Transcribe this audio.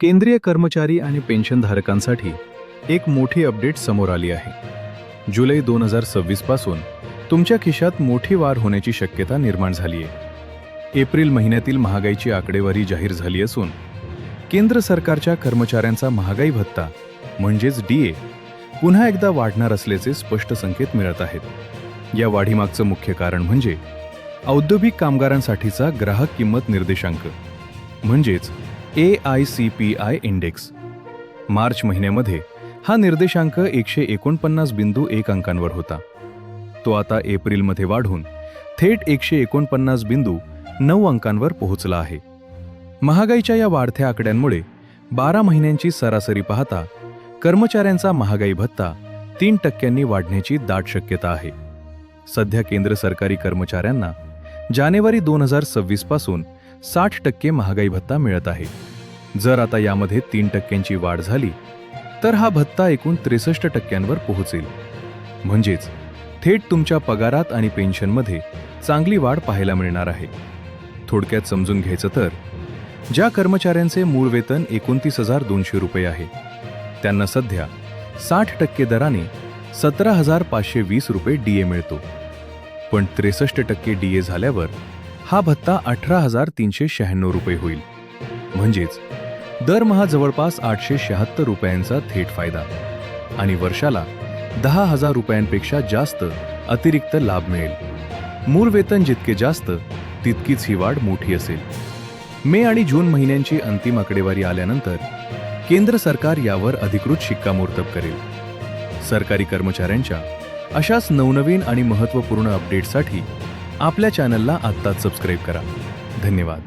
केंद्रीय कर्मचारी आणि पेन्शनधारकांसाठी एक मोठी अपडेट समोर आली आहे. जुलै 2026 पासून तुमच्या खिशात मोठी वाढ होण्याची शक्यता निर्माण झाली आहे. एप्रिल महिन्यातील महागाईची आकडेवारी जाहीर झाली असून केंद्र सरकारच्या कर्मचाऱ्यांचा महागाई भत्ता म्हणजेच DA पुन्हा एकदा वाढणार असल्याचे स्पष्ट संकेत मिळत आहेत. या वाढीमागचं मुख्य कारण म्हणजे औद्योगिक कामगारांसाठीचा ग्राहक किंमत निर्देशांक म्हणजेच AICPI इंडेक्स. मार्च महिन्यामध्ये हा निर्देशांक 149.1 अंकांवर होता. तो आता एप्रिलमध्ये वाढून थेट 149.9 अंकांवर पोहोचला आहे. महागाईच्या या वाढत्या आकड्यांमुळे 12 महिन्यांची सरासरी पाहता कर्मचाऱ्यांचा महागाई भत्ता 3% वाढण्याची दाट शक्यता आहे. सध्या केंद्र सरकारी कर्मचाऱ्यांना जानेवारी 2026 पासून 60% महागाई भत्ता मिळत आहे. जर आता यामध्ये 3% वाढ झाली तर हा भत्ता एकूण 63% पोहोचेल. म्हणजेच थेट तुमच्या पगारात आणि पेन्शनमध्ये चांगली वाढ पाहायला मिळणार आहे. थोडक्यात समजून घ्यायचं तर ज्या कर्मचाऱ्यांचे मूळ वेतन 29,200 रुपये आहे त्यांना सध्या 60% दराने 17,520 रुपये DA मिळतो. पण 63% DA झाल्यावर हा भत्ता 18,396 रुपये होईल. म्हणजेच दरमहा जवळपास 876 रुपयांचा थेट फायदा आणि वर्षाला 10,000 रुपयांपेक्षा जास्त अतिरिक्त लाभ मिळेल. मूळ वेतन जितके जास्त तितकीच ही वाढ मोठी असेल. मे आणि जून महिन्यांची अंतिम आकडेवारी आल्यानंतर केंद्र सरकार यावर अधिकृत शिक्कामोर्तब करेल. सरकारी कर्मचाऱ्यांच्या अशाच नवनवीन आणि महत्त्वपूर्ण अपडेट्ससाठी आपल्या चॅनलला आत्ताच सबस्क्राईब करा. धन्यवाद.